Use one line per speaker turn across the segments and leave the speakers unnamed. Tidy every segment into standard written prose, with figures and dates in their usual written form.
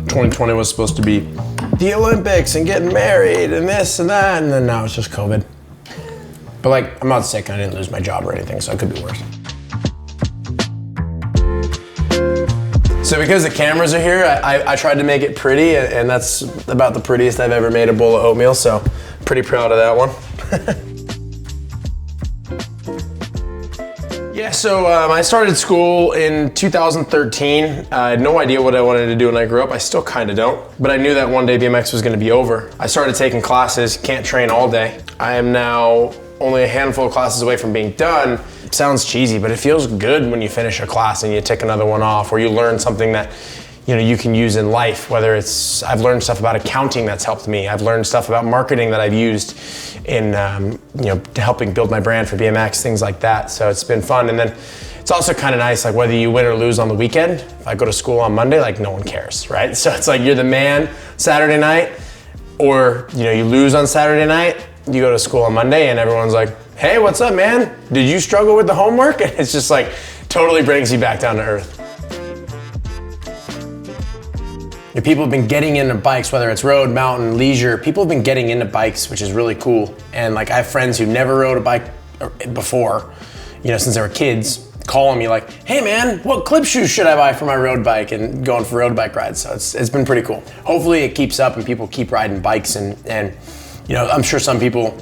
2020 was supposed to be the Olympics and getting married and this and that, and then now it's just COVID. But like, I'm not sick, I didn't lose my job or anything, so it could be worse. So because the cameras are here, I tried to make it pretty, and that's about the prettiest I've ever made a bowl of oatmeal, so pretty proud of that one. Yeah, so I started school in 2013. I had no idea what I wanted to do when I grew up. I still kind of don't, but I knew that one day BMX was going to be over. I started taking classes, can't train all day. I am now only a handful of classes away from being done. It sounds cheesy, but it feels good when you finish a class and you tick another one off, or you learn something that you can use in life, whether it's, I've learned stuff about accounting that's helped me. I've learned stuff about marketing that I've used in, helping build my brand for BMX, things like that. So it's been fun. And then it's also kind of nice, like whether you win or lose on the weekend, if I go to school on Monday, like no one cares, right? So it's like you're the man Saturday night, or you lose on Saturday night, you go to school on Monday and everyone's like, hey, what's up, man? Did you struggle with the homework? And it's just like, totally brings you back down to earth. People have been getting into bikes, whether it's road, mountain, leisure. People have been getting into bikes, which is really cool. And like I have friends who never rode a bike before, since they were kids, calling me like, hey man, what clip shoes should I buy for my road bike, and going for road bike rides. So it's been pretty cool. Hopefully it keeps up and people keep riding bikes, and I'm sure some people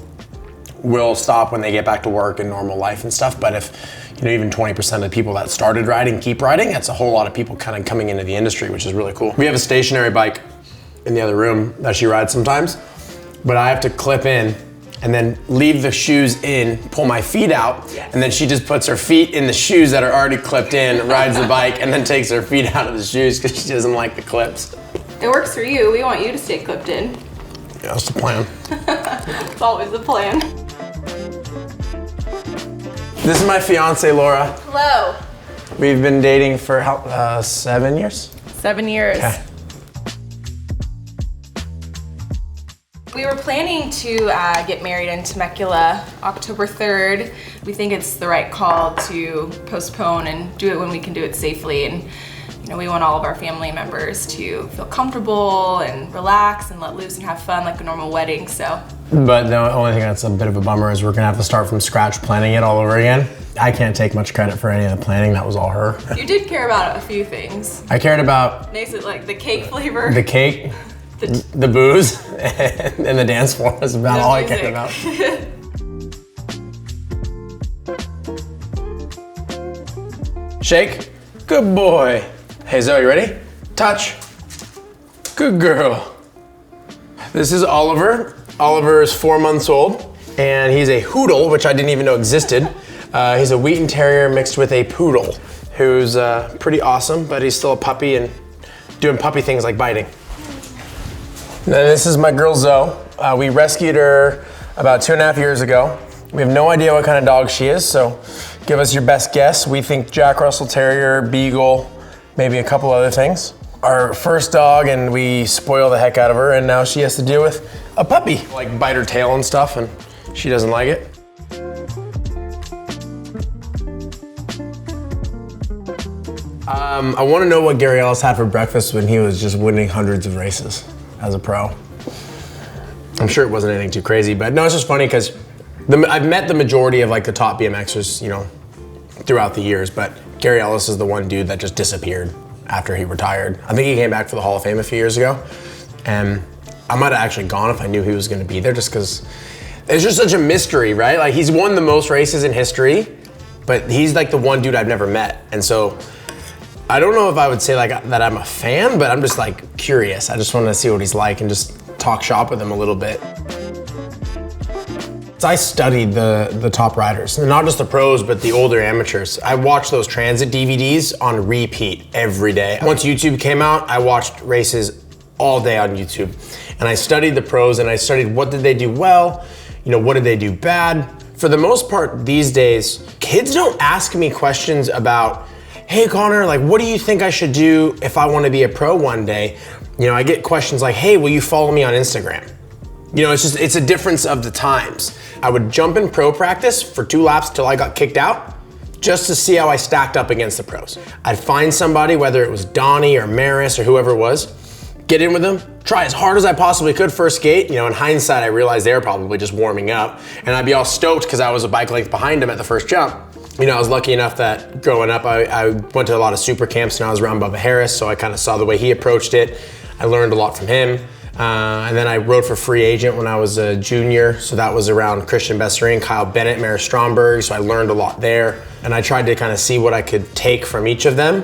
will stop when they get back to work and normal life and stuff, but if even 20% of the people that started riding keep riding, that's a whole lot of people kind of coming into the industry, which is really cool. We have a stationary bike in the other room that she rides sometimes, but I have to clip in and then leave the shoes in, pull my feet out, and then she just puts her feet in the shoes that are already clipped in, rides the bike, and then takes her feet out of the shoes because she doesn't like the clips.
It works for you. We want you to stay clipped in.
Yeah, that's the plan.
It's always the plan.
This is my fiance, Laura.
Hello.
We've been dating for 7 years?
7 years.
Okay.
We were planning to get married in Temecula October 3rd. We think it's the right call to postpone and do it when we can do it safely. And we want all of our family members to feel comfortable and relax and let loose and have fun like a normal wedding, so.
But the only thing that's a bit of a bummer is we're gonna have to start from scratch planning it all over again. I can't take much credit for any of the planning, that was all her.
You did care about a few things.
I cared about...
Makes it like the cake flavor.
The cake, the booze, and the dance floor is about all I cared about. Shake, good boy. Hey Zoe, you ready? Touch. Good girl. This is Oliver. Oliver is 4 months old, and he's a Hoodle, which I didn't even know existed. He's a Wheaten Terrier mixed with a Poodle, who's pretty awesome, but he's still a puppy and doing puppy things like biting. Now, this is my girl Zoe. We rescued her about 2.5 years ago. We have no idea what kind of dog she is, so give us your best guess. We think Jack Russell Terrier, Beagle, maybe a couple other things. Our first dog, and we spoil the heck out of her, and now she has to deal with a puppy. Like bite her tail and stuff, and she doesn't like it. I want to know what Gary Ellis had for breakfast when he was just winning hundreds of races as a pro. I'm sure it wasn't anything too crazy, but no, it's just funny because I've met the majority of like the top BMXers, throughout the years, but Gary Ellis is the one dude that just disappeared after he retired. I think he came back for the Hall of Fame a few years ago, and I might have actually gone if I knew he was gonna be there, just because it's just such a mystery, right? Like, he's won the most races in history, but he's like the one dude I've never met. And so I don't know if I would say like that I'm a fan, but I'm just like curious. I just want to see what he's like and just talk shop with him a little bit. I studied the top riders, not just the pros, but the older amateurs. I watched those transit DVDs on repeat every day. Once YouTube came out, I watched races all day on YouTube. And I studied the pros, and I studied what did they do well, what did they do bad. For the most part these days, kids don't ask me questions about, hey Connor, like what do you think I should do if I want to be a pro one day? I get questions like, hey, will you follow me on Instagram? It's a difference of the times. I would jump in pro practice for 2 laps till I got kicked out, just to see how I stacked up against the pros. I'd find somebody, whether it was Donnie or Maris or whoever it was, get in with them, try as hard as I possibly could first skate. You know, in hindsight, I realized they were probably just warming up, and I'd be all stoked because I was a bike length behind them at the first jump. You know, I was lucky enough that growing up, I went to a lot of super camps and I was around Bubba Harris, so I kind of saw the way he approached it. I learned a lot from him. And then I rode for free agent when I was a junior, so that was around Christian Besserin, Kyle Bennett, Mara Stromberg, so I learned a lot there. And I tried to kind of see what I could take from each of them.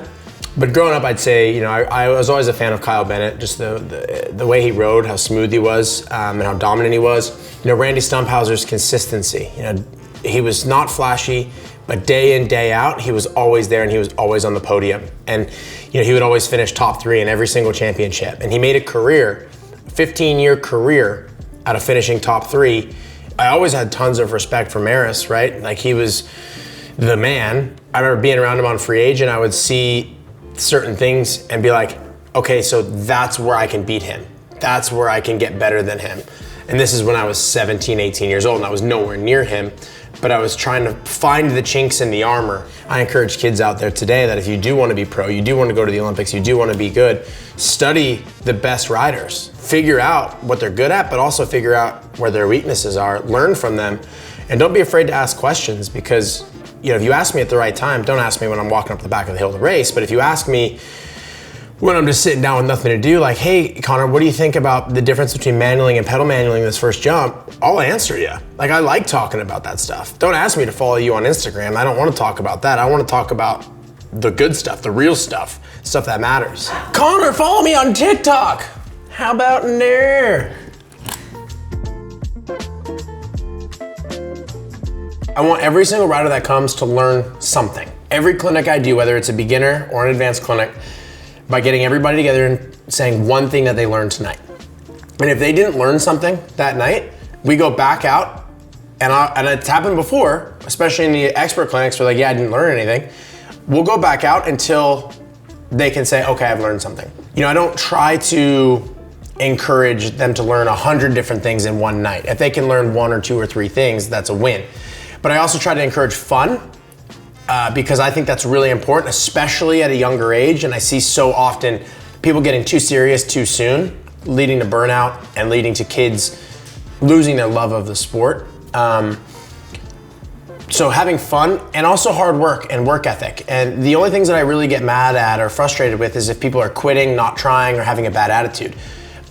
But growing up, I'd say, you know, I was always a fan of Kyle Bennett, just the way he rode, how smooth he was, and how dominant he was. You know, Randy Stumphauser's consistency. You know, he was not flashy, but day in, day out, he was always there and he was always on the podium. And, you know, he would always finish top 3 in every single championship. And he made a career, a 15-year career out of finishing top 3. I always had tons of respect for Maris, right? Like, he was the man. I remember being around him on free agent, I would see certain things and be like, okay, so that's where I can beat him. That's where I can get better than him. And this is when I was 17, 18 years old and I was nowhere near him, but I was trying to find the chinks in the armor. I encourage kids out there today that if you do want to be pro, you do want to go to the Olympics, you do want to be good, study the best riders. Figure out what they're good at, but also figure out where their weaknesses are, learn from them, and don't be afraid to ask questions because, you know, if you ask me at the right time, don't ask me when I'm walking up the back of the hill to race, but if you ask me when I'm just sitting down with nothing to do, like, hey, Connor, what do you think about the difference between manualing and pedal manualing this first jump? I'll answer you. Like, I like talking about that stuff. Don't ask me to follow you on Instagram. I don't want to talk about that. I want to talk about the good stuff, the real stuff, stuff that matters. Connor, follow me on TikTok. How about in there? I want every single rider that comes to learn something. Every clinic I do, whether it's a beginner or an advanced clinic, by getting everybody together and saying one thing that they learned tonight. And if they didn't learn something that night, we go back out, and it's happened before, especially in the expert clinics where like, yeah, I didn't learn anything. We'll go back out until they can say, okay, I've learned something. You know, I don't try to encourage them to learn 100 different things in one night. If they can learn 1 or 2 or 3 things, that's a win. But I also try to encourage fun, because I think that's really important, especially at a younger age. And I see so often people getting too serious too soon, leading to burnout and leading to kids losing their love of the sport. So having fun and also hard work and work ethic. And the only things that I really get mad at or frustrated with is if people are quitting, not trying, or having a bad attitude.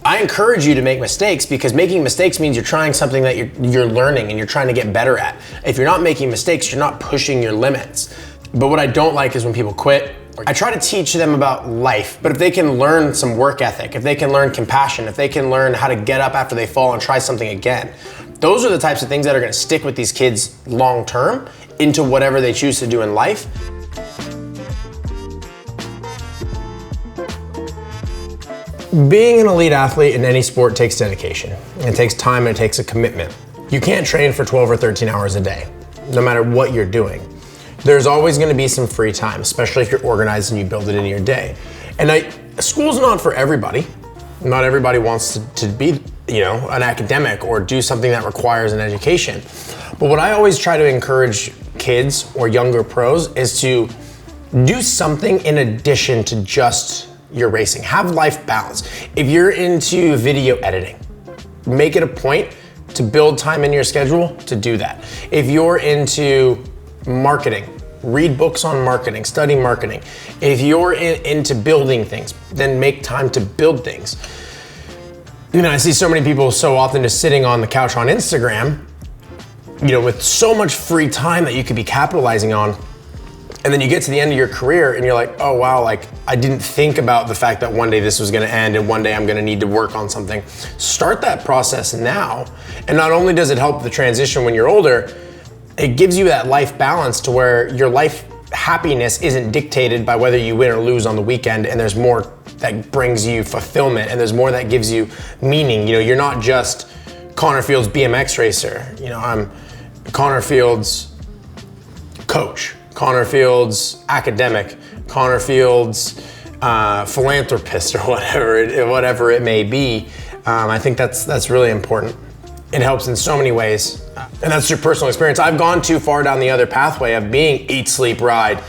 I encourage you to make mistakes because making mistakes means you're trying something that you're learning and you're trying to get better at. If you're not making mistakes, you're not pushing your limits. But what I don't like is when people quit. I try to teach them about life, but if they can learn some work ethic, if they can learn compassion, if they can learn how to get up after they fall and try something again, those are the types of things that are gonna stick with these kids long term into whatever they choose to do in life. Being an elite athlete in any sport takes dedication. It takes time and it takes a commitment. You can't train for 12 or 13 hours a day, no matter what you're doing. There's always gonna be some free time, especially if you're organized and you build it into your day. And school's not for everybody. Not everybody wants to be, you know, an academic or do something that requires an education. But what I always try to encourage kids or younger pros is to do something in addition to just your racing. Have life balance. If you're into video editing, make it a point to build time in your schedule to do that. If you're into marketing, read books on marketing, study marketing. If you're into building things, then make time to build things. You know, I see so many people so often just sitting on the couch on Instagram, you know, with so much free time that you could be capitalizing on. And then you get to the end of your career and you're like, oh wow, like I didn't think about the fact that one day this was gonna end and one day I'm gonna need to work on something. Start that process now. And not only does it help the transition when you're older, it gives you that life balance to where your life happiness isn't dictated by whether you win or lose on the weekend, and there's more that brings you fulfillment and there's more that gives you meaning. You know, you're not just Connor Fields BMX racer. You know, I'm Connor Fields coach, Connor Fields academic, Connor Fields philanthropist, or whatever it may be. I think that's really important. It helps in so many ways, and that's your personal experience. I've gone too far down the other pathway of being eat, sleep, ride,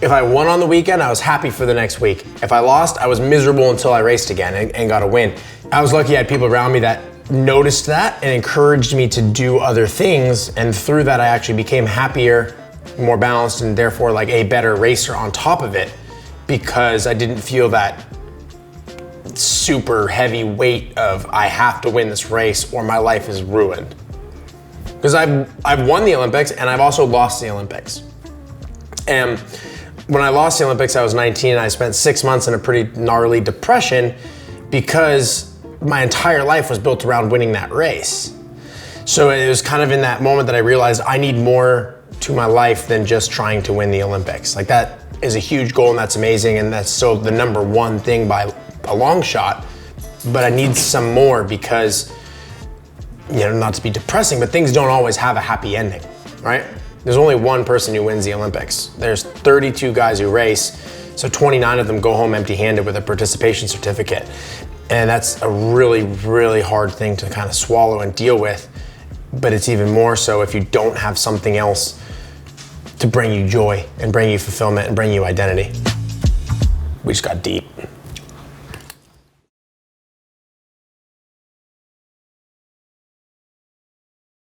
If I won on the weekend, I was happy for the next week. If I lost, I was miserable until I raced again and got a win. I was lucky I had people around me that noticed that and encouraged me to do other things, and through that I actually became happier, more balanced, and therefore like a better racer on top of it, because I didn't feel that super heavy weight of I have to win this race or my life is ruined. Because I've won the Olympics and I've also lost the Olympics. And when I lost the Olympics, I was 19 and I spent 6 months in a pretty gnarly depression because my entire life was built around winning that race. So it was kind of in that moment that I realized I need more to my life than just trying to win the Olympics. Like, that is a huge goal and that's amazing, and that's still the number one thing by a long shot, but I need some more because, you know, not to be depressing, but things don't always have a happy ending, right? There's only one person who wins the Olympics. There's 32 guys who race, so 29 of them go home empty-handed with a participation certificate. And that's a really, really hard thing to kind of swallow and deal with, but it's even more so if you don't have something else to bring you joy and bring you fulfillment and bring you identity. We just got deep.